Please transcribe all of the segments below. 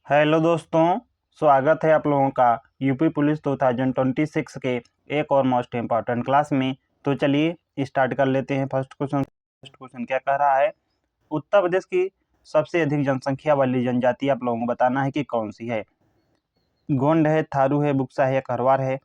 Hello दोस्तों, स्वागत है आप लोगों का यूपी पुलिस 2026 के एक और मोस्ट इम्पॉर्टेंट क्लास में। तो चलिए स्टार्ट कर लेते हैं। फर्स्ट क्वेश्चन क्या कह रहा है? उत्तर प्रदेश की सबसे अधिक जनसंख्या वाली जनजाति आप लोगों को बताना है कि कौन सी है। गोंड है, थारू है, बुक्सा है या खरवार है?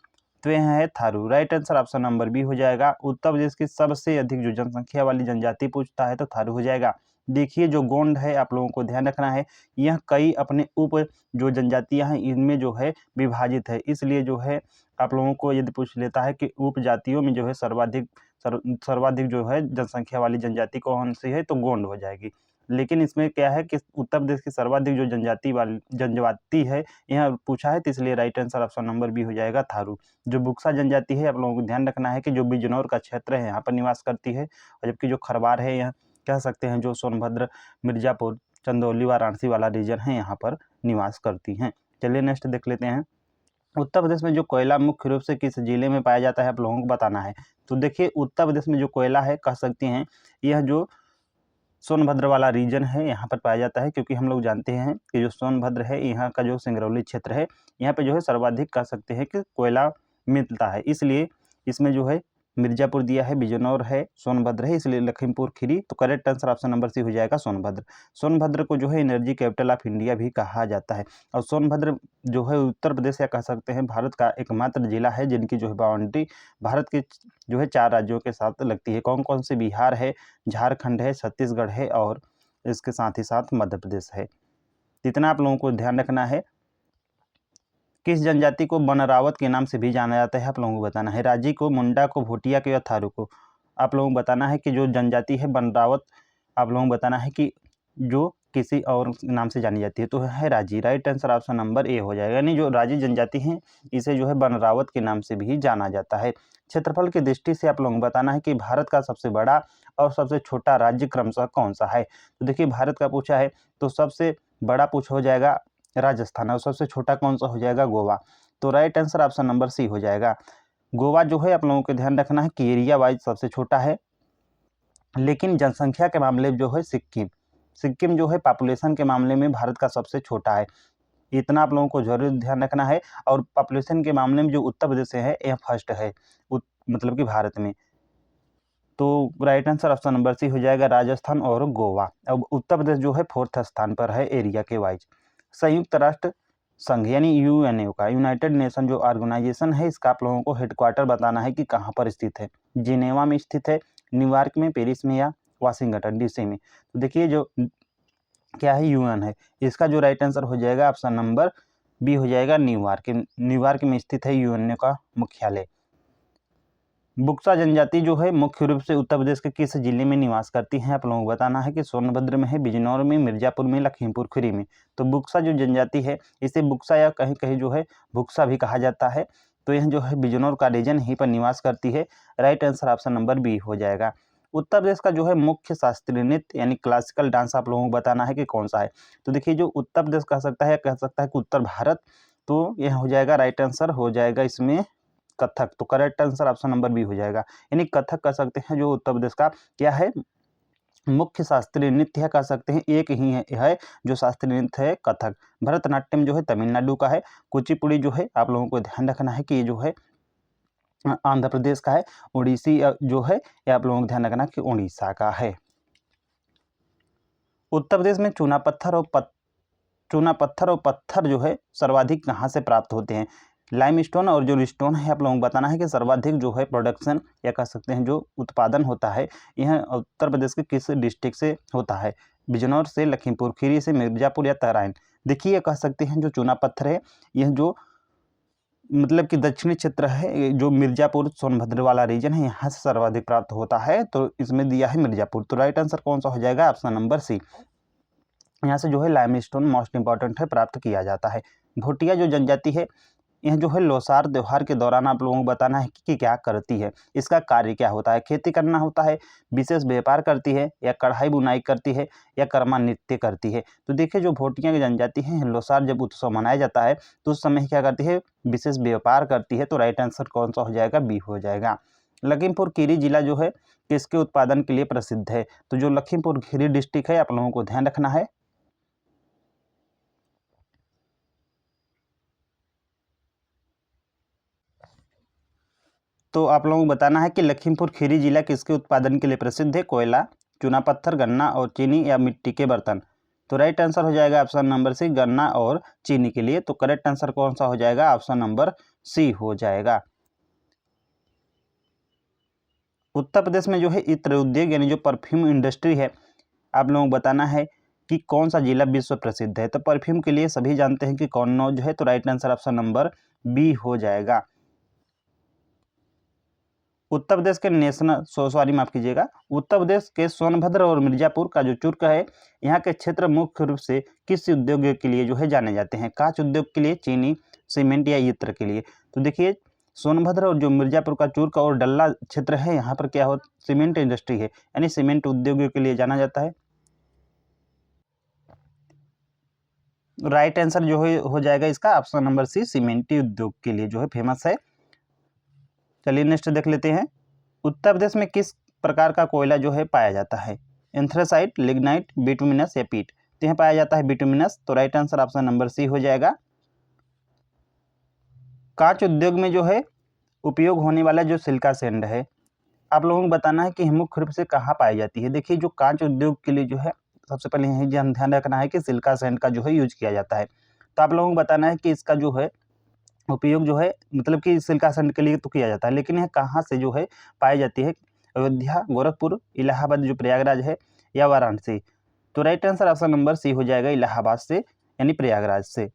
तो यह है Tharu. Right answer option number B हो जाएगा। उत्तर प्रदेश की सबसे अधिक जो जनसंख्या वाली जनजाति पूछता है तो थारू हो जाएगा। देखिए जो गोंड है आप लोगों को ध्यान रखना है, यह कई अपने उप जो जनजातियां हैं इनमें जो है विभाजित है, इसलिए जो है आप लोगों को यदि पूछ लेता है कि उप जातियों में जो है सर्वाधिक जो है जनसंख्या वाली जनजाति कौन सी है, तो गोंड हो जाएगी। लेकिन इसमें क्या है कि उत्तर प्रदेश की सर्वाधिक जो जनजाति है यह पूछा है, तो इसलिए right answer option number B हो जाएगा थारू। जो बुक्सा जनजाति है आप लोगों को ध्यान रखना है कि जो बिजनौर का क्षेत्र है यहाँ पर निवास करती है, और जबकि जो खरवार है यह कह सकते हैं जो सोनभद्र, मिर्जापुर, चंदौली, वाराणसी वाला रीजन है यहाँ पर निवास करती हैं। चलिए नेक्स्ट देख लेते हैं। उत्तर प्रदेश में जो कोयला मुख्य रूप से किस जिले में पाया जाता है आप लोगों को बताना है। तो देखिए उत्तर प्रदेश में जो कोयला है कह सकते हैं यह जो सोनभद्र वाला रीजन है यहाँ पर पाया जाता है, क्योंकि हम लोग जानते हैं कि जो सोनभद्र है यहाँ का जो सिंगरौली क्षेत्र है यहाँ पे जो है सर्वाधिक कह सकते हैं कि कोयला मिलता है, इसलिए इसमें जो है मिर्जापुर दिया है, बिजनौर है, सोनभद्र है, इसलिए लखीमपुर खीरी। तो correct answer option number C हो जाएगा सोनभद्र। सोनभद्र को जो है एनर्जी कैपिटल ऑफ इंडिया भी कहा जाता है, और सोनभद्र जो है उत्तर प्रदेश या कह सकते हैं भारत का एकमात्र जिला है जिनकी जो है बाउंड्री भारत के जो है 4 राज्यों के साथ लगती है। कौन कौन से? बिहार है, झारखंड है, छत्तीसगढ़ है और इसके साथ ही साथ मध्य प्रदेश है। इतना आप लोगों को ध्यान रखना है। किस जनजाति को बनरावत के नाम से भी जाना जाता है आप लोगों को बताना है। राजी को, मुंडा को, भोटिया को या थारू को? आप लोगों को बताना है कि जो जनजाति है बनरावत, आप लोगों को बताना है कि जो किसी और नाम से जानी जाती है, तो है राजी। Right answer option number A हो जाएगा। यानी जो राजी जनजाति है इसे जो है बनरावत के नाम से भी जाना जाता है। क्षेत्रफल की दृष्टि से आप लोगों को बताना है कि भारत का सबसे बड़ा और सबसे छोटा राज्य क्रमशः कौन सा है। तो देखिए भारत का पूछा है तो सबसे बड़ा पूछ हो जाएगा राजस्थान, और सबसे छोटा कौन सा हो जाएगा? गोवा। तो right answer option number C हो जाएगा। गोवा जो है आप लोगों को ध्यान रखना है कि एरिया वाइज सबसे छोटा है, लेकिन जनसंख्या के मामले में जो है सिक्किम जो है पॉपुलेशन के मामले में भारत का सबसे छोटा है। इतना आप लोगों को जरूर ध्यान रखना है। और पॉपुलेशन के मामले में जो उत्तर प्रदेश है यह फर्स्ट है मतलब कि भारत में। तो right answer option number C हो जाएगा, राजस्थान और गोवा। अब उत्तर प्रदेश जो है 4th स्थान पर है एरिया के वाइज। संयुक्त राष्ट्र संघ यानी यूएनओ का, यूनाइटेड नेशन जो ऑर्गेनाइजेशन है, इसका आप लोगों को हेडक्वार्टर बताना है कि कहाँ पर स्थित है। जिनेवा में स्थित है, न्यूयॉर्क में, पेरिस में या वाशिंगटन डीसी में? तो देखिए जो क्या है यूएन है, इसका जो राइट आंसर हो जाएगा ऑप्शन नंबर बी हो जाएगा, न्यूयॉर्क में स्थित है यूएनओ का मुख्यालय। बुक्सा जनजाति जो है मुख्य रूप से उत्तर प्रदेश के किस जिले में निवास करती है आप लोगों को बताना है कि सोनभद्र में है, बिजनौर में, मिर्जापुर में, लखीमपुर खीरी में? तो बुक्सा जो जनजाति है इसे बुक्सा या कहीं कहीं जो है बुक्सा भी कहा जाता है, तो यह जो है बिजनौर का रीजन यहीं पर निवास करती है। Right answer option number B हो जाएगा। उत्तर प्रदेश का जो है मुख्य शास्त्रीय नृत्य यानी क्लासिकल डांस आप लोगों को बताना है कि कौन सा है। तो देखिए जो उत्तर प्रदेश कह सकता है कि उत्तर भारत, तो यह हो जाएगा राइट आंसर हो जाएगा इसमें कथक। तो correct answer option number B हो जाएगा। यानी कथक कह सकते हैं जो उत्तर प्रदेश का क्या है मुख्य शास्त्रीय नृत्य है, कह सकते हैं एक ही है जो शास्त्रीय नृत्य है कथक। भरतनाट्यम जो है तमिलनाडु का है। कुचिपुड़ी जो है आप लोगों को ध्यान रखना है कि ये जो है आंध्र प्रदेश का है। उड़ीसी जो है ये आप लोगों को ध्यान रखना कि उड़ीसा का है। उत्तर प्रदेश में चूना पत्थर और पत्थर जो है सर्वाधिक कहाँ से प्राप्त होते हैं? लाइमस्टोन और जो रिस्टोन है आप लोगों को बताना है कि सर्वाधिक जो है प्रोडक्शन या कह सकते हैं जो उत्पादन होता है यह उत्तर प्रदेश के किस डिस्ट्रिक्ट से होता है? बिजनौर से, लखीमपुर खीरी से, मिर्जापुर या तराइन? देखिए ये कह सकते हैं जो चूना पत्थर है यह जो मतलब कि दक्षिणी क्षेत्र है, जो मिर्जापुर सोनभद्र वाला रीजन है यहाँ से सर्वाधिक प्राप्त होता है, तो इसमें दिया है मिर्जापुर। तो राइट आंसर कौन सा हो जाएगा? Option number C. यहाँ से जो है लाइमस्टोन मोस्ट इंपॉर्टेंट है प्राप्त किया जाता है। भोटिया जो जनजाति है यह जो है लोसार त्योहार के दौरान आप लोगों को बताना है कि क्या करती है, इसका कार्य क्या होता है? खेती करना होता है, विशेष व्यापार करती है, या कढ़ाई बुनाई करती है, या कर्मा नृत्य करती है? तो देखिए जो भोटिया की जनजाति है लोसार जब उत्सव मनाया जाता है तो उस समय क्या करती है? विशेष व्यापार करती है। तो राइट आंसर कौन सा हो जाएगा? बी हो जाएगा। लखीमपुर खीरी जिला जो है किसके उत्पादन के लिए प्रसिद्ध है? तो जो लखीमपुर खीरी डिस्ट्रिक्ट है आप लोगों को ध्यान रखना है तो आप लोगों को बताना है कि लखीमपुर खीरी जिला किसके उत्पादन के लिए प्रसिद्ध है? कोयला, चूना पत्थर, गन्ना और चीनी या मिट्टी के बर्तन। तो राइट आंसर हो जाएगा ऑप्शन नंबर सी, गन्ना और चीनी के लिए। तो करेक्ट आंसर कौन सा हो जाएगा? ऑप्शन नंबर सी हो जाएगा। उत्तर प्रदेश में जो है इत्र उद्योग यानी जो परफ्यूम इंडस्ट्री है, आप लोगों को बताना है कि कौन सा जिला विश्व प्रसिद्ध है। तो परफ्यूम के लिए सभी जानते हैं कि कन्नौज है, तो right answer option number B हो जाएगा। उत्तर प्रदेश के माफ कीजिएगा, उत्तर प्रदेश के सोनभद्र और मिर्जापुर का जो चुर्क है, यहाँ के क्षेत्र मुख्य रूप से किस उद्योग के लिए जो है जाने जाते हैं? कांच उद्योग के लिए, चीनी, सीमेंट या इत्र के लिए। तो देखिए सोनभद्र और जो मिर्जापुर का चुर्क और डल्ला क्षेत्र है, यहाँ पर क्या हो, सीमेंट इंडस्ट्री है, यानी सीमेंट उद्योग के लिए जाना जाता है। राइट आंसर जो है हो जाएगा इसका ऑप्शन नंबर सी, सीमेंटी उद्योग के लिए जो है फेमस है। चलिए नेक्स्ट देख लेते हैं। उत्तर प्रदेश में किस प्रकार का कोयला जो है पाया जाता है? एंथ्रेसाइट, लिग्नाइट, बिटुमिनस या पीट। तो यहाँ पाया जाता है बिटुमिनस, तो right answer option number C हो जाएगा। कांच उद्योग में जो है उपयोग होने वाला जो सिलिका सैंड है, आप लोगों को बताना है कि मुख्य रूप से कहाँ पाई जाती है। देखिए जो कांच उद्योग के लिए जो है सबसे पहले यही ध्यान रखना है कि सिलिका सैंड का जो है यूज किया जाता है। तो आप लोगों को बताना है कि इसका जो है उपयोग जो है मतलब कि सिलिका सैंड के लिए तो किया जाता है, लेकिन यह कहाँ से जो है पाई जाती है? अयोध्या, गोरखपुर, इलाहाबाद जो प्रयागराज है, या वाराणसी। तो right answer option number C हो जाएगा, इलाहाबाद से यानी प्रयागराज से।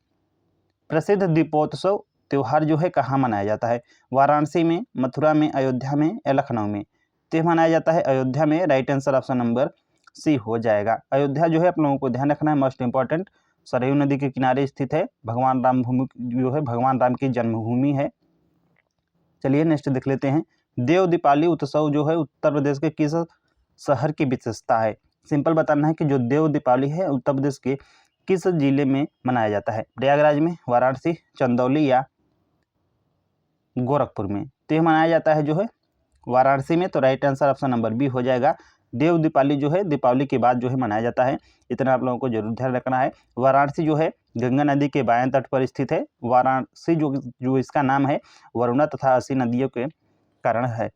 प्रसिद्ध दीपोत्सव त्योहार जो है कहाँ मनाया जाता है? वाराणसी में, मथुरा में, अयोध्या में या लखनऊ में। तो यह मनाया जाता है अयोध्या में, right answer option number C हो जाएगा। अयोध्या जो है आप लोगों को ध्यान रखना है, मोस्ट इंपॉर्टेंट, सरयू नदी के किनारे स्थित है, भगवान राम भूमि जो है भगवान राम की जन्मभूमि है। चलिए नेक्स्ट देख लेते हैं। देव दीपावली उत्सव जो है उत्तर प्रदेश के किस शहर की विशेषता है? सिंपल बताना है कि जो देव दीपावली है उत्तर प्रदेश के किस जिले में मनाया जाता है? प्रयागराज में, वाराणसी, चंदौली या गोरखपुर में। तो यह मनाया जाता है जो है वाराणसी में, तो right answer option number B हो जाएगा। देव दीपावली जो है दीपावली के बाद जो है मनाया जाता है, इतना आप लोगों को जरूर ध्यान रखना है। वाराणसी जो है गंगा नदी के बाएं तट पर स्थित है। वाराणसी जो इसका नाम है वरुणा तथा असी नदियों के कारण है।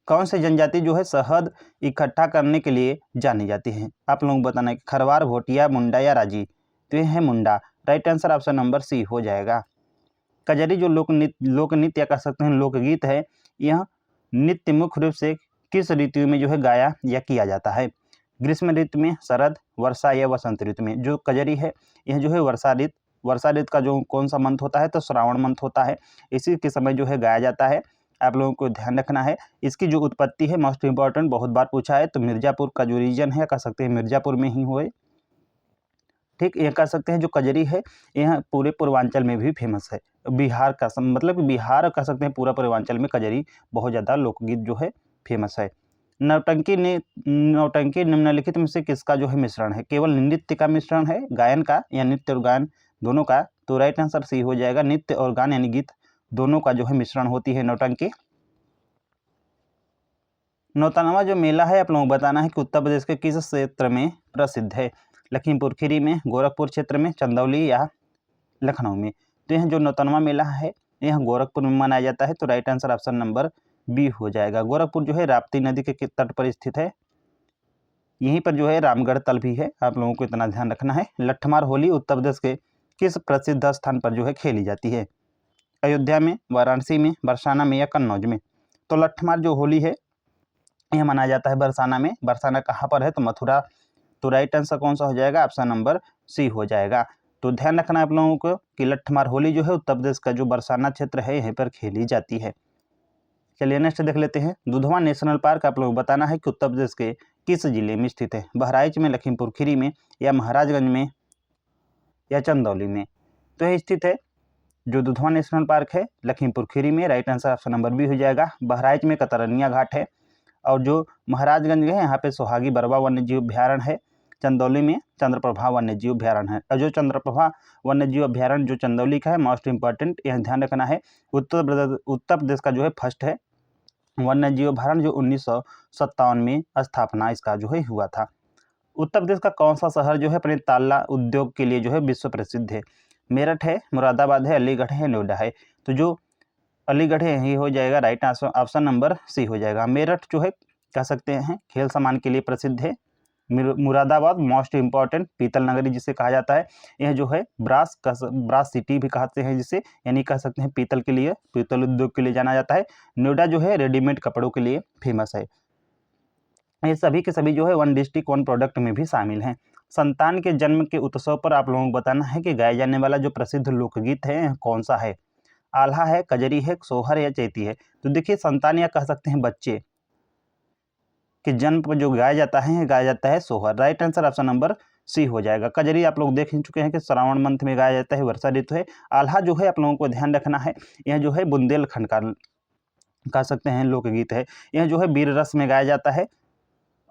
कौन सी जनजाति जो है शहद इकट्ठा करने के लिए जानी जाती है? आप लोगों को बताना है, खरवार, भोटिया, मुंडा या राजी। तो यह है Munda, right answer option number C हो जाएगा। कजरी जो लोक नृत्य कह सकते हैं, लोकगीत है, यह नृत्य मुख्य रूप से किस ऋतु में जो है गाया या किया जाता है? ग्रीष्म ऋतु में, शरद, वर्षा या वसंत ऋतु में। जो कजरी है यह जो है वर्षा ऋतु का जो कौन सा मंथ होता है? तो श्रावण मंथ होता है, इसी के समय जो है गाया जाता है। आप लोगों को ध्यान रखना है। इसकी जो उत्पत्ति है मोस्ट इंपॉर्टेंट, बहुत बार पूछा है, तो मिर्जापुर का जो रीजन है कह सकते हैं मिर्जापुर में ही हुए। ठीक, ये कह सकते हैं जो कजरी है यह पूरे पूर्वांचल में भी फेमस है। बिहार का मतलब बिहार कह सकते हैं, पूरा पूर्वांचल में कजरी बहुत ज़्यादा लोकगीत जो है फेमस है। नौटंकी निम्नलिखित में से किसका जो है मिश्रण है? केवल नृत्य का मिश्रण है, गायन का, या नृत्य और गायन दोनों का? तो राइट आंसर सी हो जाएगा, नृत्य और गान यानी गीत दोनों का जो है मिश्रण होती है नौटंकी। नौतनवा जो मेला है आप लोगों को बताना है कि उत्तर प्रदेश के किस क्षेत्र में प्रसिद्ध है? लखीमपुर खीरी में, गोरखपुर क्षेत्र में, चंदौली या लखनऊ में। तो यह जो नौतनवा मेला है यह गोरखपुर में मनाया जाता है, तो right answer option number B हो जाएगा। गोरखपुर जो है राप्ती नदी के तट पर स्थित है, यहीं पर जो है रामगढ़ तल भी है, आप लोगों को इतना ध्यान रखना है। लट्ठमार होली उत्तर प्रदेश के किस प्रसिद्ध स्थान पर जो है खेली जाती है? अयोध्या में, वाराणसी में, बरसाना में या कन्नौज में। तो लट्ठमार जो होली है यह मनाया जाता है बरसाना में। बरसाना कहाँ पर है? तो मथुरा। तो राइट आंसर कौन सा हो जाएगा? ऑप्शन नंबर सी हो जाएगा। तो ध्यान रखना है आप लोगों को कि लट्ठमार होली जो है उत्तर प्रदेश का जो बरसाना क्षेत्र है यहीं पर खेली जाती है। चलिए नेक्स्ट देख लेते हैं। दुधवा नेशनल पार्क आप लोगों को बताना है कि उत्तर प्रदेश के किस जिले में स्थित है? बहराइच में, लखीमपुर खीरी में या महाराजगंज में या चंदौली में। तो यह स्थित है जो दुधवा नेशनल पार्क है लखीमपुर खीरी में, right answer option number B हो जाएगा। बहराइच में कतरनिया घाट है, और जो महाराजगंज है यहाँ पे सोहागी बरवा वन्यजीव अभ्यारण्य है। चंदौली में चंद्रप्रभा वन्यजीव अभ्यारण्य है, और जो चंद्रप्रभा वन्यजीव अभ्यारण्य जो चंदौली का है मोस्ट इंपॉर्टेंट, यह ध्यान रखना है, उत्तर प्रदेश का जो है फर्स्ट है वन्यजीव अभ्यारण्य, जो 1957 में स्थापना इसका जो है हुआ था। उत्तर प्रदेश का कौन सा शहर जो है अपने ताला उद्योग के लिए जो है विश्व प्रसिद्ध है? मेरठ है, मुरादाबाद है, अलीगढ़ है, नोएडा है। तो जो अलीगढ़ है, यही हो जाएगा right answer, option number C हो जाएगा। मेरठ जो है कह सकते हैं खेल सामान के लिए प्रसिद्ध है। मुरादाबाद मोस्ट इंपॉर्टेंट पीतल नगरी जिसे कहा जाता है, यह जो है ब्रास सिटी भी कहते हैं जिसे, यानी कह सकते हैं पीतल के लिए, पीतल उद्योग के लिए जाना जाता है। नोएडा जो है रेडीमेड कपड़ों के लिए फेमस है। ये सभी के सभी जो है वन डिस्ट्रिक्ट वन प्रोडक्ट में भी शामिल हैं। संतान के जन्म के उत्सव पर आप लोगों को बताना है कि गाया जाने वाला जो प्रसिद्ध लोकगीत है कौन सा है। आल्हा है, कजरी है, सोहर या चैती है। तो देखिए संतान या कह सकते हैं बच्चे के जन्म पर जो गाया जाता है गाया जाता है Sohar. Right answer option number C हो जाएगा। कजरी आप लोग देख ही चुके हैं कि श्रावण मंथ में गाया जाता है, वर्षा ऋतु है। आल्हा जो है आप लोगों को ध्यान रखना है, यह जो है बुंदेलखंड का कह सकते हैं लोकगीत है। यह जो है वीर रस में गाया जाता है।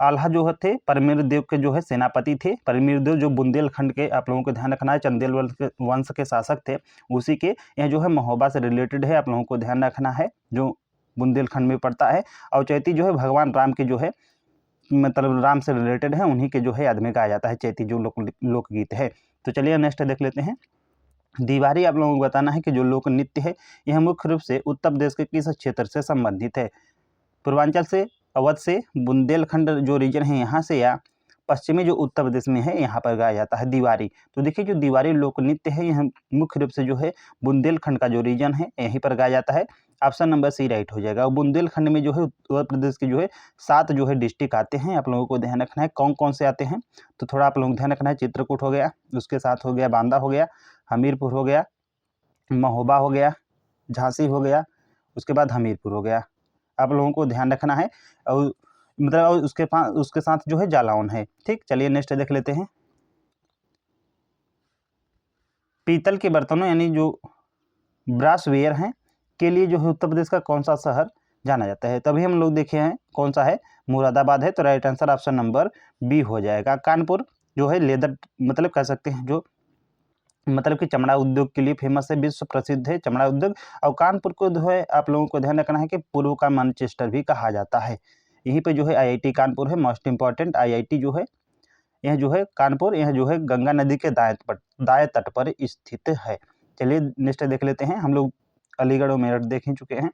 आल्हा जो थे परमीर देव के जो है सेनापति थे। परमीर देव जो बुंदेलखंड के आप लोगों को ध्यान रखना है चंदेल वंश के शासक थे, उसी के यह जो है महोबा से रिलेटेड है, आप लोगों को ध्यान रखना है, जो बुंदेलखंड में पड़ता है। और चैती जो है भगवान राम के जो है मतलब राम से रिलेटेड है, उन्हीं के जो है याद में गाया जाता है चैती जो लोकगीत है। तो चलिए नेक्स्ट देख लेते हैं। दीवारी आप लोगों को बताना है कि जो लोक नृत्य है यह मुख्य रूप से उत्तर प्रदेश के किस क्षेत्र से संबंधित है। पूर्वांचल से, अवध से, बुंदेलखंड जो रीजन है यहाँ से, या पश्चिमी जो उत्तर प्रदेश में है यहाँ पर गाया जाता है दीवारी। तो देखिए जो दीवारी लोक नृत्य है यह मुख्य रूप से जो है बुंदेलखंड का जो रीजन है यहीं पर गाया जाता है। ऑप्शन नंबर सी राइट हो जाएगा। और बुंदेलखंड में जो है उत्तर प्रदेश के जो है 7 जो है डिस्ट्रिक्ट आते हैं, आप लोगों को ध्यान रखना है कौन कौन से आते हैं। तो थोड़ा आप लोगों को ध्यान रखना है, चित्रकूट हो गया, उसके साथ हो गया बांदा हो गया, हमीरपुर हो गया, महोबा हो गया, झांसी हो गया, उसके बाद हमीरपुर हो गया, आप लोगों को ध्यान रखना है। और मतलब उसके साथ जो है जालौन है। ठीक, चलिए नेक्स्ट देख लेते हैं। पीतल के बर्तनों यानी जो ब्रासवेयर हैं के लिए जो है उत्तर प्रदेश का कौन सा शहर जाना जाता है। तभी हम लोग देखे हैं कौन सा है, मुरादाबाद है। तो right answer option number B हो जाएगा। कानपुर जो है लेदर मतलब कह सकते हैं जो मतलब कि चमड़ा उद्योग के लिए फेमस है, विश्व प्रसिद्ध है चमड़ा उद्योग। और कानपुर को जो है आप लोगों को ध्यान रखना है कि पूर्व का मैनचेस्टर भी कहा जाता है। यहीं पे जो है आईआईटी कानपुर है, मोस्ट इंपॉर्टेंट आईआईटी जो है यह जो है कानपुर, यह जो है गंगा नदी के दाएं तट पर स्थित है। चलिए नेक्स्ट देख लेते हैं। हम लोग अलीगढ़ और मेरठ देख ही चुके हैं।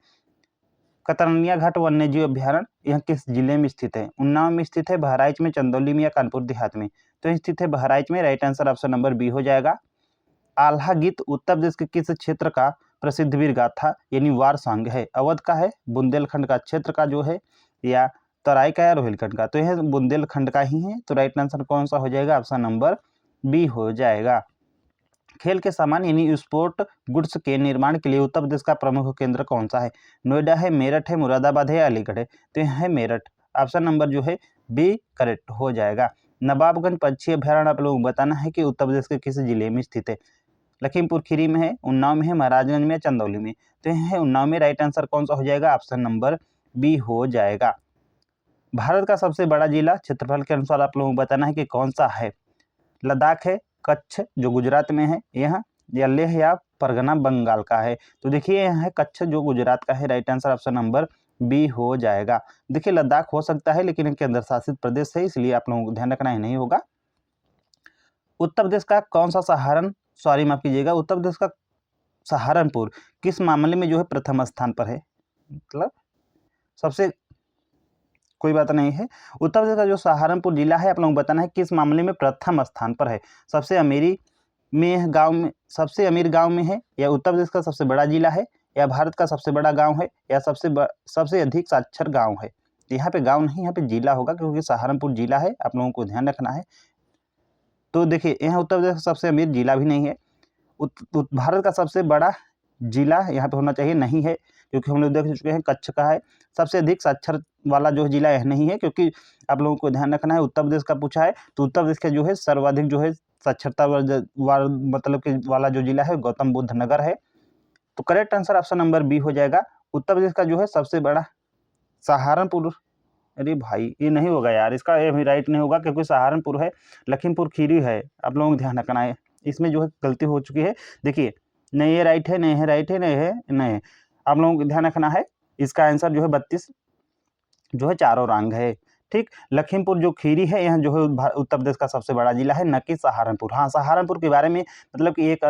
कतरनिया घाट वन्यजीव अभ्यारण्य यह किस जिले में स्थित है। उन्नाव में स्थित है, बहराइच में, चंदौली में या कानपुर देहात में। तो स्थित है बहराइच में। Right answer option number B हो जाएगा। आल्हा गीत उत्तर प्रदेश के किस क्षेत्र का प्रसिद्ध वीर गाथा यानी वार सॉन्ग है। अवध का है, बुंदेलखंड का क्षेत्र का जो है, या तराई का या रोहिलखंड का। तो यह बुंदेलखंड का ही है। तो राइट आंसर कौन सा हो जाएगा, ऑप्शन नंबर बी हो जाएगा। खेल के सामान यानी स्पोर्ट गुड्स के निर्माण के लिए उत्तर प्रदेश का प्रमुख केंद्र कौन सा है। नोएडा है, मेरठ है, मुरादाबाद है, अलीगढ़ है। तो यह है मेरठ। ऑप्शन नंबर जो है बी करेक्ट हो जाएगा। नवाबगंज पक्षी अभ्यारण्य आप लोगों को बताना है कि उत्तर प्रदेश के किस जिले में स्थित है। लखीमपुर खीरी में है, उन्नाव में है, महाराजगंज में, चंदौली में। तो यह है उन्नाव में। राइट आंसर कौन सा हो जाएगा, ऑप्शन नंबर बी हो जाएगा। भारत का सबसे बड़ा जिला क्षेत्रफल के अनुसार आप लोगों को बताना है कि कौन सा है। लद्दाख है, कच्छ जो गुजरात में है यह, या लेह या परगना बंगाल का है। तो देखिए यह है कच्छ जो गुजरात का है। Right answer option number B हो जाएगा। देखिए लद्दाख हो सकता है लेकिन इनके अंदर शासित प्रदेश है, इसलिए आप लोगों को ध्यान रखना ही नहीं होगा। उत्तर प्रदेश का कौन सा माफ कीजिएगा, उत्तर प्रदेश का सहारनपुर किस मामले में जो है प्रथम स्थान पर है। मतलब सबसे कोई बात नहीं है। उत्तर प्रदेश का जो सहारनपुर जिला है आप लोगों को बताना है किस मामले में प्रथम स्थान पर है। सबसे अमीर गांव में है, या उत्तर प्रदेश का सबसे बड़ा जिला है, या भारत का सबसे बड़ा गांव है, या सबसे अधिक साक्षर गांव है। यहाँ पे गांव नहीं, यहाँ पे जिला होगा क्योंकि सहारनपुर जिला है, आप लोगों को ध्यान रखना है। तो देखिए यहाँ उत्तर प्रदेश का सबसे अमीर जिला भी नहीं है। भारत का सबसे बड़ा जिला यहाँ पे होना चाहिए, नहीं है क्योंकि हम लोग देख चुके हैं कच्छ का है। सबसे अधिक साक्षर वाला जो जिला यह नहीं है, क्योंकि आप लोगों को ध्यान रखना है उत्तर प्रदेश का पूछा है तो उत्तर प्रदेश का जो है सर्वाधिक जो है साक्षरता मतलब कि वाला जो जिला है गौतम बुद्ध नगर है। तो correct answer option number B हो जाएगा। उत्तर प्रदेश का जो है सबसे बड़ा सहारनपुर, अरे भाई ये नहीं होगा यार, इसका ये भी राइट नहीं होगा क्योंकि सहारनपुर है, लखीमपुर खीरी है, आप लोगों को ध्यान रखना है। इसमें जो है गलती हो चुकी है। देखिए नहीं ये राइट है, नहीं है राइट है, नहीं है नहीं है, आप लोगों को ध्यान रखना है। इसका आंसर जो है 32 जो है चारों रंग है। ठीक, लखीमपुर जो खीरी है यह जो है उत्तर प्रदेश का सबसे बड़ा जिला है, न कि सहारनपुर। हाँ सहारनपुर के बारे में मतलब कि एक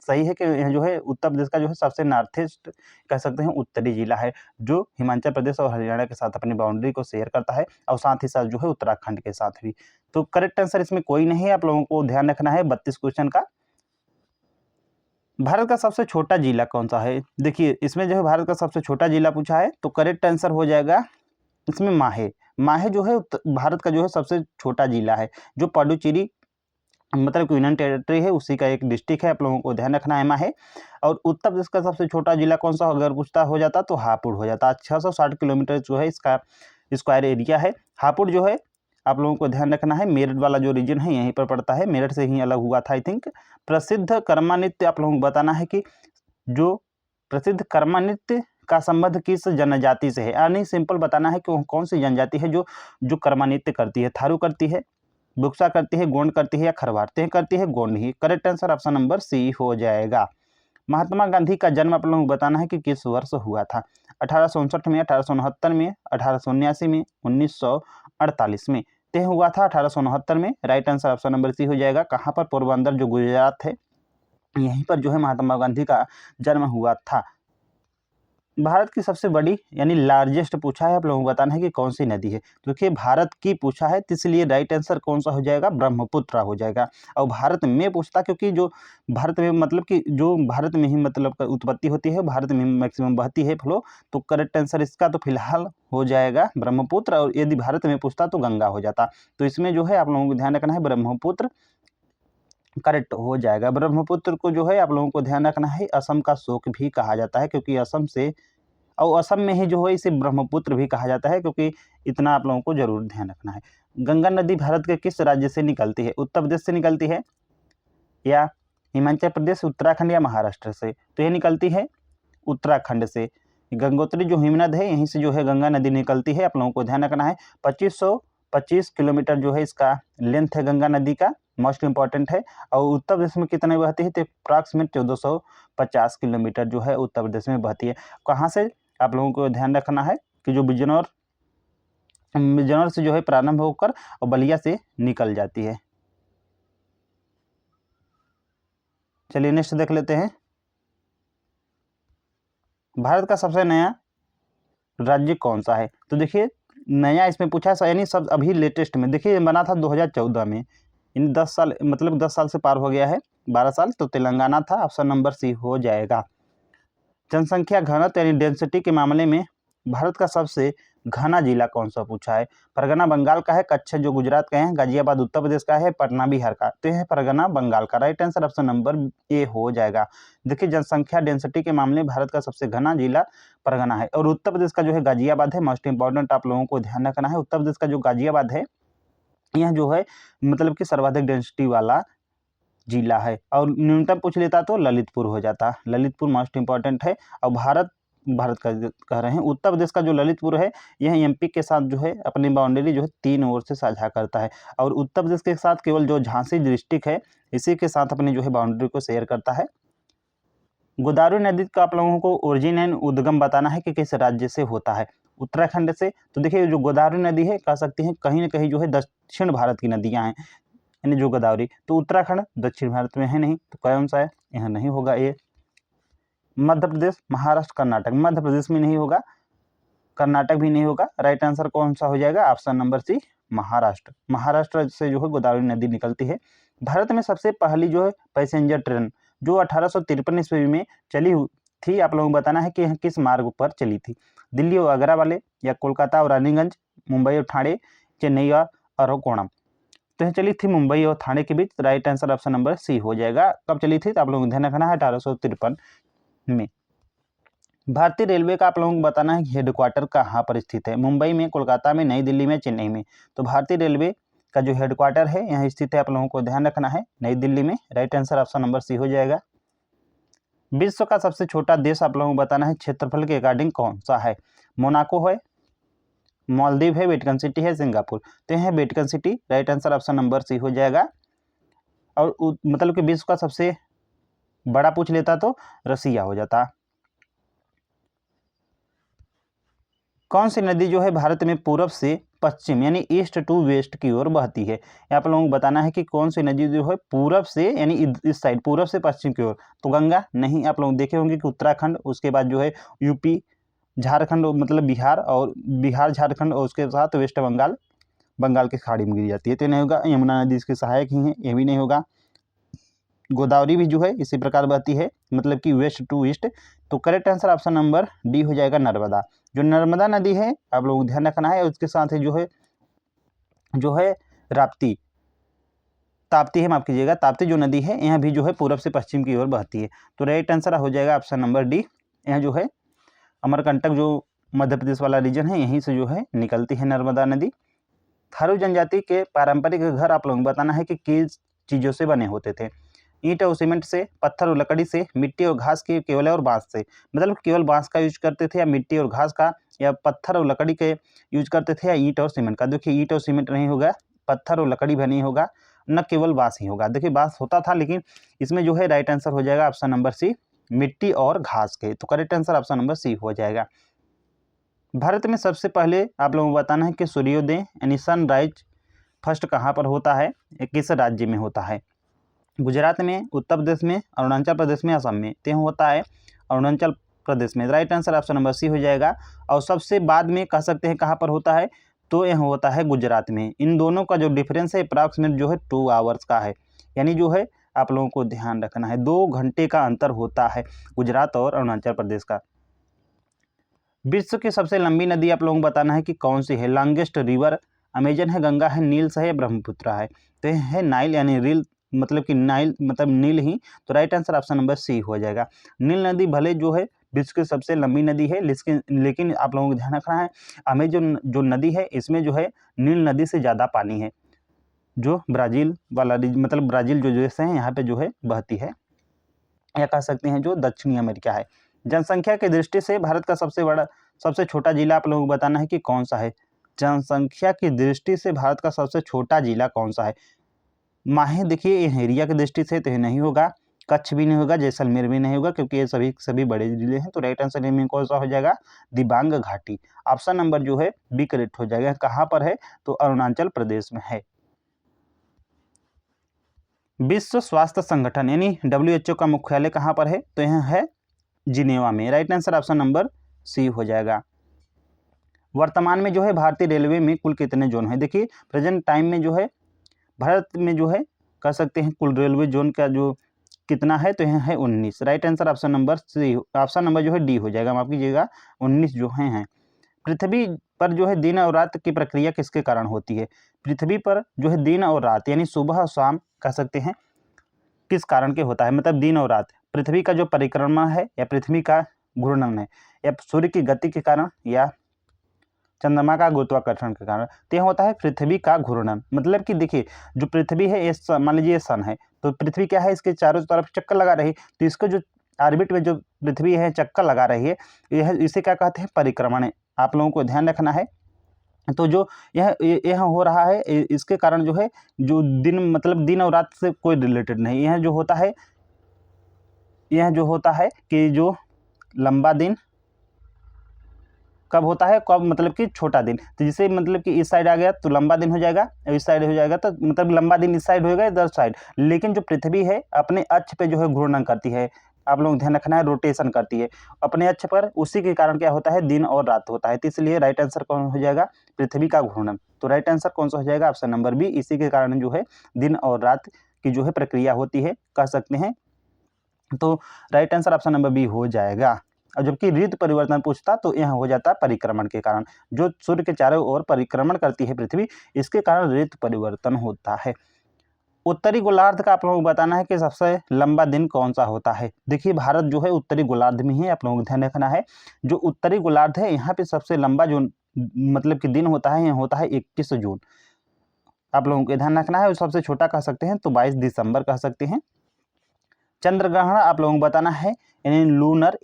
सही है कि यह जो है उत्तर प्रदेश का जो है सबसे नॉर्थईस्ट कह सकते हैं उत्तरी जिला है, जो हिमाचल प्रदेश और हरियाणा के साथ अपनी बाउंड्री को शेयर करता है और साथ ही साथ जो है उत्तराखंड के साथ भी। तो करेक्ट आंसर इसमें कोई नहीं है, आप लोगों को ध्यान रखना है 32 क्वेश्चन का। भारत का सबसे छोटा जिला कौन सा है? देखिए इसमें जो है भारत का सबसे छोटा जिला पूछा है, तो करेक्ट आंसर हो जाएगा इसमें माहे। माहे जो है भारत का जो है सबसे छोटा जिला है, जो पुडुचेरी मतलब यूनियन टेरिटरी है उसी का एक डिस्ट्रिक्ट है, आप लोगों को ध्यान रखना है माहे। और उत्तर प्रदेश का सबसे छोटा जिला कौन सा अगर पूछता हो जाता तो हापुड़ हो जाता। 660 किलोमीटर जो है इसका स्क्वायर एरिया है। हापुड़ जो है आप लोगों को ध्यान रखना है, मेरठ वाला जो रीजन है यहीं पर पड़ता है, मेरठ से ही अलग हुआ था आई थिंक। प्रसिद्ध कर्मा नृत्य आप लोगों को बताना है कि जो प्रसिद्ध कर्मा नृत्य का संबंध किस जनजाति से है, यानी सिंपल बताना है कि वो कौन सी जनजाति है जो जो कर्मा नृत्य करती है। थारू करती है, बुक्सा करती है, गोंड करती है या खरवारते करती है? गोंड ही। Correct answer option number C हो जाएगा। महात्मा गांधी का जन्म आप लोगों को बताना है कि किस वर्ष हुआ था? 1859 में, 1869 में, 1879 में, 1948 में? तो हुआ था 1869 में। Right answer option number C हो जाएगा। कहाँ पर? पोरबंदर जो गुजरात है, यहीं पर जो है महात्मा गांधी का जन्म हुआ था। भारत की सबसे बड़ी यानी लार्जेस्ट पूछा है, आप लोगों को बताना है कि कौन सी नदी है। तो देखिए भारत की पूछा है, तो इसलिए राइट आंसर कौन सा हो जाएगा? ब्रह्मपुत्र हो जाएगा। और भारत में पूछता क्योंकि जो भारत में मतलब कि जो भारत में ही मतलब उत्पत्ति होती है, भारत में मैक्सिमम बहती है फ्लो, तो करेक्ट आंसर इसका तो फिलहाल हो जाएगा ब्रह्मपुत्र। और यदि भारत में पूछता तो गंगा हो जाता। तो इसमें जो है आप लोगों को ध्यान रखना है ब्रह्मपुत्र करेक्ट हो जाएगा। ब्रह्मपुत्र को जो है आप लोगों को ध्यान रखना है असम का शोक भी कहा जाता है, क्योंकि असम से और असम में ही जो है इसे ब्रह्मपुत्र भी कहा जाता है, क्योंकि इतना आप लोगों को जरूर ध्यान रखना है। गंगा नदी भारत के किस राज्य से निकलती है? उत्तर प्रदेश से निकलती है या हिमाचल प्रदेश, उत्तराखंड या महाराष्ट्र से? तो ये निकलती है उत्तराखंड से। गंगोत्री जो हिमनद है यहीं से जो है गंगा नदी निकलती है, आप लोगों को ध्यान रखना है। 2525 किलोमीटर जो है इसका लेंथ है गंगा नदी का, मोस्ट इंपॉर्टेंट है। और उत्तर प्रदेश में कितने बहती है? तो अप्रॉक्सीमेट 1450 किलोमीटर जो है उत्तर प्रदेश में बहती है। कहाँ से? आप लोगों को ध्यान रखना है कि जो बिजनौर से जो है प्रारंभ होकर और बलिया से निकल जाती है। चलिए नेक्स्ट देख लेते हैं। भारत का सबसे नया राज्य कौन सा है? तो देखिए नया इसमें पूछा है यानी सब अभी लेटेस्ट में, देखिए बना था 2014 में, इन 10 साल मतलब 10 साल से पार हो गया है, 12 साल। तो तेलंगाना था, ऑप्शन नंबर सी हो जाएगा। जनसंख्या घनत्व यानी डेंसिटी के मामले में भारत का सबसे घना जिला कौन सा पूछा है? परगना बंगाल का है, कच्छ जो गुजरात का है, गाजियाबाद उत्तर प्रदेश का है, पटना बिहार का? तो यह है परगना बंगाल का। Right answer option number A हो जाएगा। देखिए जनसंख्या डेंसिटी के मामले में भारत का सबसे घना जिला परगना है। और उत्तर प्रदेश का जो है गाजियाबाद है। मोस्ट इंपॉर्टेंट आप लोगों को ध्यान रखना है, उत्तर प्रदेश का जो गाजियाबाद है यह जो है मतलब कि सर्वाधिक डेंसिटी वाला जिला है। और न्यूनतम पूछ लेता तो ललितपुर हो जाता। ललितपुर मोस्ट इंपॉर्टेंट है। और भारत का कह रहे हैं उत्तर प्रदेश का जो ललितपुर है यह एमपी के साथ जो है अपनी बाउंड्री जो है 3 ओर से साझा करता है। और उत्तर प्रदेश के साथ केवल जो झांसी डिस्ट्रिक्ट है इसी के साथ अपनी जो है बाउंड्री को शेयर करता है। गोदावरी नदी का आप लोगों को ओरिजिन एंड उद्गम बताना है कि किस राज्य से होता है? उत्तराखंड से। तो देखिए जो गोदावरी नदी है कह सकते हैं कहीं ना कहीं जो है दक्षिण भारत की नदियां हैं, यानी जो गोदावरी। तो उत्तराखंड दक्षिण भारत में है नहीं, तो कौन सा है? यह नहीं होगा ये। मध्य प्रदेश, महाराष्ट्र, कर्नाटक? मध्य प्रदेश में नहीं होगा, कर्नाटक भी नहीं होगा। राइट आंसर कौन सा हो जाएगा? Option number C Maharashtra. Maharashtra से जो है गोदावरी नदी निकलती है। भारत में सबसे पहली जो है पैसेंजर ट्रेन जो 1853 ईस्वी में चली थी, आप लोगों को बताना है कि यह किस मार्ग पर चली थी? दिल्ली और आगरा वाले, या कोलकाता और रानीगंज, मुंबई और ठाणे, चेन्नई और अरकोणम? तो यह चली थी मुंबई और ठाणे के बीच। Right answer option number C हो जाएगा। कब चली थी? तो आप लोगों को ध्यान रखना है 1853 में। भारतीय रेलवे का आप लोगों को बताना है हेडक्वार्टर कहाँ पर स्थित है? मुंबई में, कोलकाता में, नई दिल्ली में, चेन्नई में? तो भारतीय रेलवे का जो हेडक्वार्टर है यहाँ स्थित है, आप लोगों को ध्यान रखना है नई दिल्ली में। Right answer option number C हो जाएगा। विश्व का सबसे छोटा देश आप लोगों को बताना है क्षेत्रफल के अकॉर्डिंग कौन सा है? मोनाको है, मालदीव है, वेटिकन सिटी है, सिंगापुर? तो यह है Vatican City. Right answer option number C हो जाएगा। और मतलब कि विश्व का सबसे बड़ा पूछ लेता तो रसिया हो जाता। कौन सी नदी जो है भारत में पूरब से पश्चिम यानी ईस्ट टू वेस्ट की ओर बहती है? आप लोगों को बताना है कि कौन सी नदी जो है पूरब से यानी इस साइड पूरब से पश्चिम की ओर। तो गंगा नहीं, आप लोग देखे होंगे कि उत्तराखंड, उसके बाद जो है यूपी, झारखंड मतलब बिहार, और बिहार झारखंड, और उसके साथ वेस्ट बंगाल, बंगाल की खाड़ी में गिर जाती है। तो नहीं होगा। यमुना नदी इसके सहायक ही है, ये भी नहीं होगा। गोदावरी भी जो है इसी प्रकार बहती है, मतलब कि वेस्ट टू ईस्ट। तो correct answer option number D हो जाएगा, नर्मदा। जो नर्मदा नदी है आप लोगों को ध्यान रखना है, उसके साथ ही जो है राप्ती, ताप्ती है, माफ कीजिएगा, ताप्ती जो नदी है यहाँ भी जो है पूरब से पश्चिम की ओर बहती है। तो राइट आंसर हो जाएगा ऑप्शन नंबर डी। यहाँ जो है अमरकंटक जो मध्य प्रदेश वाला रीजन है, यहीं से जो है निकलती है नर्मदा नदी। थारू जनजाति के पारंपरिक घर आप लोगों को बताना है कि किस चीज़ों से बने होते थे? ईंट और सीमेंट से, पत्थर और लकड़ी से, मिट्टी और घास के, केवल और बांस से। मतलब केवल बांस का यूज करते थे, या मिट्टी और घास का, या पत्थर और लकड़ी के यूज करते थे, या ईंट और सीमेंट का? देखिए ईंट और सीमेंट नहीं होगा, पत्थर और लकड़ी भी नहीं होगा, न केवल बांस ही होगा। देखिए बांस होता था, लेकिन इसमें जो है राइट आंसर हो जाएगा ऑप्शन नंबर सी, मिट्टी और घास के। तो correct answer option number C हो जाएगा। भारत में सबसे पहले आप लोगों को बताना है कि सूर्योदय यानी सनराइज फर्स्ट कहाँ पर होता है, किस राज्य में होता है? गुजरात में, उत्तर प्रदेश में, अरुणाचल प्रदेश में, असम में? तो होता है अरुणाचल प्रदेश में। Right answer option number C हो जाएगा। और सबसे बाद में कह सकते हैं कहाँ पर होता है, तो यह होता है गुजरात में। इन दोनों का जो डिफरेंस है अप्रॉक्सीमेट जो है 2 आवर्स का है, यानी जो है आप लोगों को ध्यान रखना है 2 घंटे का अंतर होता है गुजरात और अरुणाचल प्रदेश का। विश्व की सबसे लंबी नदी आप लोगों को बताना है कि कौन सी है? लॉन्गेस्ट रिवर अमेजन है, गंगा है, नील्स है, ब्रह्मपुत्र है? तो यह है नाइल, यानी रील मतलब कि नाइल मतलब नील ही। तो right answer option number C हो जाएगा। नील नदी भले जो है विश्व की सबसे लंबी नदी है, लेकिन आप लोगों को ध्यान रखना है अमेजन जो नदी है इसमें जो है नील नदी से ज़्यादा पानी है, जो ब्राज़ील वाला मतलब ब्राज़ील जो देश है यहाँ पे जो है बहती है, या कह सकते हैं जो दक्षिणी अमेरिका है। जनसंख्या की दृष्टि से भारत का सबसे छोटा जिला आप लोगों को बताना है कि कौन सा है? जनसंख्या की दृष्टि से भारत का सबसे छोटा जिला कौन सा है? माहे देखिए ये एरिया की दृष्टि से तो ये नहीं होगा, कच्छ भी नहीं होगा, जैसलमेर भी नहीं होगा, क्योंकि ये सभी बड़े जिले हैं। तो राइट आंसर में कौन सा हो जाएगा? दिबांग घाटी। ऑप्शन नंबर जो है बी करेक्ट हो जाएगा। कहाँ पर है? तो अरुणाचल प्रदेश में है। विश्व स्वास्थ्य संगठन यानी WHO का मुख्यालय कहाँ पर है? तो यह है जिनेवा में। Right answer option number C हो जाएगा। वर्तमान में जो है भारतीय रेलवे में कुल कितने जोन है? देखिए प्रेजेंट टाइम में जो है भारत में जो है कह सकते हैं कुल रेलवे जोन का जो कितना है, तो यह है 19। Right answer option number C, option number जो है डी हो जाएगा, माफ कीजिएगा, 19 जो हैं। पृथ्वी पर जो है दिन और रात की प्रक्रिया किसके कारण होती है? पृथ्वी पर जो है दिन और रात यानी सुबह और शाम कह सकते हैं किस कारण के होता है? मतलब दिन और रात पृथ्वी का जो परिक्रमा है, या पृथ्वी का घूर्णन है, या सूर्य की गति के कारण, या चंद्रमा का गुरुत्वाकर्षण के कारण? तो यह होता है पृथ्वी का घूर्णन। मतलब कि देखिए जो पृथ्वी है, ये मान लीजिए सन है, तो पृथ्वी क्या है, इसके चारों तरफ चक्कर लगा रही है, तो इसको जो ऑर्बिट में जो पृथ्वी है चक्कर लगा रही है, यह इसे क्या कहते हैं? परिक्रमण। आप लोगों को ध्यान रखना है। तो जो यह हो रहा है इसके कारण जो है जो दिन मतलब दिन और रात से कोई रिलेटेड नहीं। यह जो होता है कि जो लंबा दिन कब होता है, कब मतलब कि छोटा दिन। तो जिसे मतलब कि इस साइड आ गया तो लंबा दिन हो जाएगा, इस साइड हो जाएगा तो मतलब लंबा दिन इस साइड होएगा, इधर साइड। लेकिन जो पृथ्वी है अपने अक्ष पे जो है घूर्णन करती है, आप लोग ध्यान रखना है, रोटेशन करती है अपने अक्ष पर। उसी के कारण क्या होता है? दिन और रात होता है। तो इसलिए राइट आंसर कौन हो जाएगा? पृथ्वी का घूर्णन। तो राइट आंसर कौन सा हो जाएगा? Option number B. इसी के कारण जो है दिन और रात की जो है प्रक्रिया होती है, कह सकते हैं। तो right answer option number B हो जाएगा। और जबकि ऋतु परिवर्तन पूछता तो यह हो जाता है परिक्रमण के कारण। जो सूर्य के चारों ओर परिक्रमण करती है पृथ्वी, इसके कारण ऋतु परिवर्तन होता है। उत्तरी गोलार्ध का आप लोगों को बताना है कि सबसे लंबा दिन कौन सा होता है? देखिए भारत जो है उत्तरी गोलार्ध में ही, आप लोगों को ध्यान रखना है। जो उत्तरी गोलार्ध है यहाँ पे सबसे लंबा जो मतलब कि दिन होता है, यह होता है 21 जून। आप लोगों को ध्यान रखना है। और सबसे छोटा कह सकते हैं तो 22 दिसंबर कह सकते हैं। चंद्र ग्रहण आप लोगों को बताना है, यानी लूनर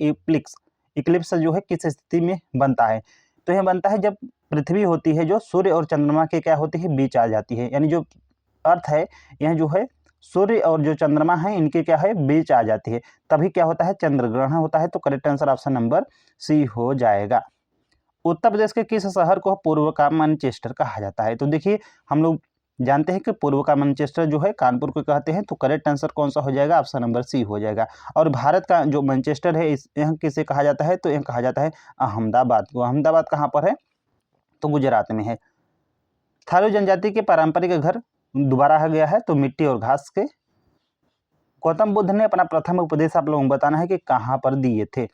इक्लिप्स जो है किस स्थिति में बनता है? तो यह बनता है जब पृथ्वी होती है जो सूर्य और चंद्रमा के क्या होती है? बीच आ जाती है। यानी जो अर्थ है यह जो है सूर्य और जो चंद्रमा है इनके क्या है? बीच आ जाती है, तभी क्या होता है? चंद्र ग्रहण होता है। तो correct answer option number C हो जाएगा। उत्तर प्रदेश के किस शहर को पूर्व का मैनचेस्टर कहा जाता है? तो देखिए हम लोग जानते हैं कि पूर्व का मैनचेस्टर जो है कानपुर को कहते हैं, तो करेक्ट आंसर कौन सा हो जाएगा? ऑप्शन नंबर सी हो जाएगा। और भारत का जो मैनचेस्टर है इस यहाँ किसे कहा जाता है? तो यह कहा जाता है अहमदाबाद को। अहमदाबाद कहाँ पर है? तो गुजरात में है। थारू जनजाति के पारंपरिक घर दोबारा आ गया है, तो मिट्टी और घास के। गौतम बुद्ध ने अपना प्रथम उपदेश आप लोगों को बताना है कि कहाँ पर दिए थे?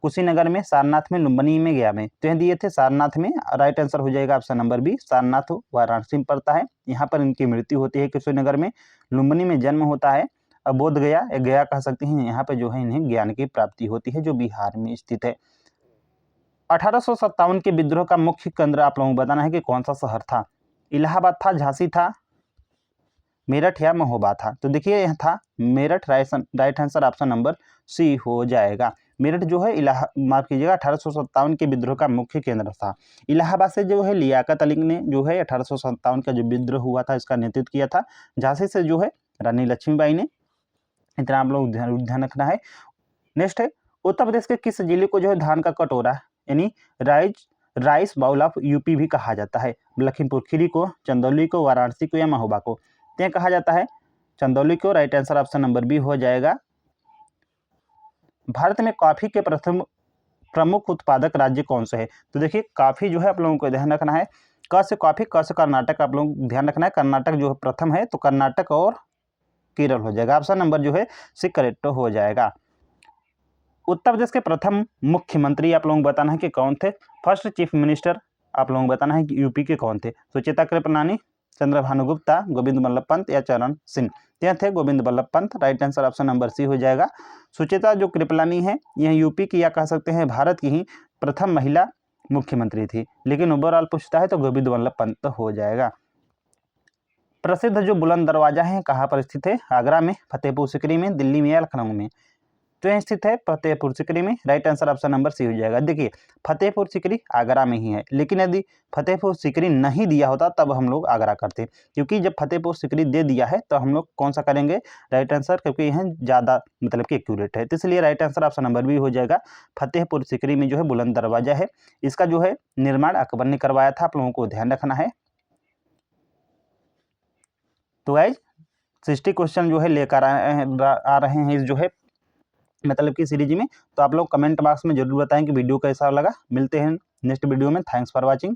कुशीनगर में, सारनाथ में, लुम्बिनी में, गया में। तो यह दिए थे सारनाथ में। राइट आंसर हो जाएगा option number B, Sarnath Varanasi में पड़ता है। यहाँ पर इनकी मृत्यु होती है कुशीनगर में। लुम्बिनी में जन्म होता है। अब बोध गया, गया कह सकते हैं, यहाँ पर जो है इन्हें ज्ञान की प्राप्ति होती है, जो बिहार में स्थित है। 1857 के विद्रोह का मुख्य केंद्र आप लोगों को बताना है कि कौन सा शहर था? इलाहाबाद था, झांसी था, मेरठ या महोबा था? तो देखिए यह था Meerut. Right answer option number C हो जाएगा। मेरठ जो है माफ कीजिएगा 1857 के विद्रोह का मुख्य केंद्र था। इलाहाबाद से जो है लियाकत अली ने जो है 1857 का जो विद्रोह हुआ था इसका नेतृत्व किया था। झांसी से जो है रानी लक्ष्मीबाई ने। इतना आप लोग ध्यान रखना है। नेक्स्ट है, उत्तर प्रदेश के किस जिले को जो है धान का कटोरा यानी राइस बाउल ऑफ यूपी भी कहा जाता है? लखीमपुर खीरी को, चंदौली को, वाराणसी को या महोबा को? तो कहा जाता है चंदौली को। Right answer option number B हो जाएगा। भारत में कॉफी के प्रमुख उत्पादक राज्य कौन से है? तो देखिए कॉफी जो है आप लोगों को ध्यान रखना है, क से कॉफी, क से कर्नाटक आप लोग ध्यान रखना है। कर्नाटक जो है प्रथम है, तो कर्नाटक और केरल हो जाएगा। ऑप्शन नंबर जो है सी करेक्ट हो जाएगा। उत्तर प्रदेश के प्रथम मुख्यमंत्री आप लोगों को बताना है कि कौन थे? फर्स्ट चीफ मिनिस्टर आप लोगों को बताना है कि यूपी के कौन थे? सुचेता कृपलानी, चंद्रभानु गुप्ता, गोविंद बल्लभ पंत या चरण सिंह? यह थे Govind Ballabh Pant. Right answer option number C हो जाएगा। सुचेता जो कृपलानी है यह यूपी की या कह सकते हैं भारत की ही प्रथम महिला मुख्यमंत्री थी, लेकिन ओवरऑल पूछता है तो गोविंद बल्लभ पंत हो जाएगा। प्रसिद्ध जो बुलंद दरवाजा है कहाँ पर स्थित है? आगरा में, फतेहपुर सीकरी में, दिल्ली में या लखनऊ में? तो यह स्थित है फतेहपुर सीकरी में। Right answer option number C हो जाएगा। देखिए फतेहपुर सीकरी आगरा में ही है, लेकिन यदि फतेहपुर सीकरी नहीं दिया होता तब हम लोग आगरा करते, क्योंकि जब फतेहपुर सीकरी दे दिया है तो हम लोग कौन सा करेंगे? राइट आंसर, क्योंकि यह ज़्यादा मतलब कि एक्यूरेट है, तो इसलिए right answer option number B हो जाएगा। फतेहपुर सीकरी में जो है बुलंद दरवाजा है, इसका जो है निर्माण अकबर ने करवाया था। आप लोगों को ध्यान रखना है। तो गाइस 60 क्वेश्चन जो है लेकर आ रहे हैं इस जो है मतलब की सीरीज में। तो आप लोग कमेंट बॉक्स में जरूर बताएं कि वीडियो कैसा लगा। मिलते हैं नेक्स्ट वीडियो में। Thanks for watching.